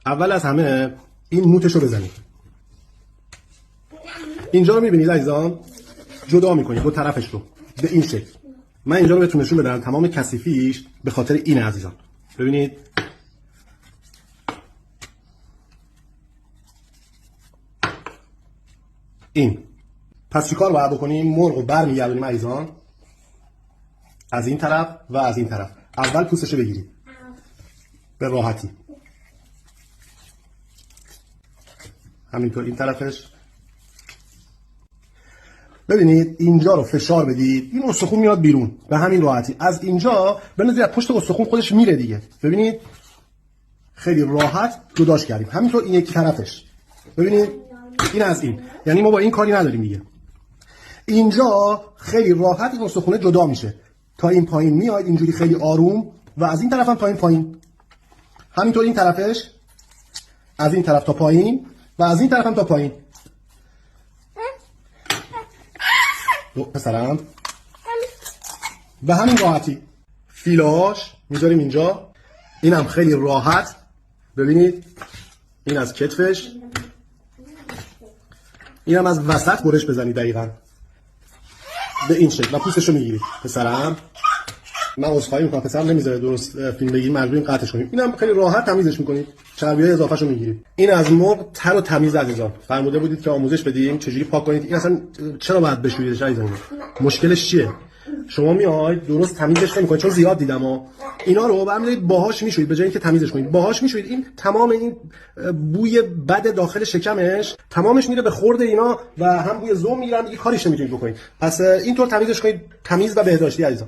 اول از همه این نوتش رو بزنید. اینجا رو میبینید عزیزان، جدا میکنید دو طرفش رو به این شکل. من اینجا رو بهتون نشون بدم تمام کثیفیش به خاطر اینه عزیزان. ببینید این. پس چیکار باید بکنیم؟ مرغ رو برمیگردونیم عزیزان از این طرف و از این طرف. اول پوستش رو بگیرید به راحتی، همینطور این طرفش. ببینید اینجا رو فشار بدید، این استخون میاد بیرون به همین راحتی. از اینجا بنازید از پشت استخون خودش میره دیگه. ببینید خیلی راحت جداش کردیم. همینطور این یکی طرفش، ببینید این از این، یعنی ما با این کاری نداریم دیگه. اینجا خیلی راحت این استخونه جدا میشه. تا این پایین میاد اینجوری خیلی آروم و از این طرف هم تا این پایین. همینطور این طرفش، از این طرف تا پایین و از این طرف هم تا پایین. پسرم به همین راحتی فیلاش میذاریم اینجا. اینم خیلی راحت. ببینید این از کتفش، اینم از وسط برش بزنید دقیقاً به این شکل و پوستشو میگیرید. پسرم من عذرخواهی میکنم، پسرم نمیذاره درست فیلم بگیریم، مجبوریم قطعش کنیم. اینم خیلی راحت تمیزش میکنید، چربیای اضافهشو میگیرید. این از مرغ تر و تمیز عزیزان. فرموده بودید که آموزش بدیم چجوری پاک کنید. این اصلا چرا باید بشوییدش عزیزان؟ مشکلش چیه؟ شما میاید درست تمیزش نمیکنید، چون زیاد دیدم اینا رو برمی‌دارید باهاش میشویید، به جای اینکه تمیزش کنید باهاش میشویید. این تمام این بوی بد داخل شکمش تمامش میره به خورد اینا و هم بوی زوم میگیرن دیگه، کاریش نمیتونید بکنید. پس اینطور تمیزش کنید، تمیز و بهداشتی عزیزان.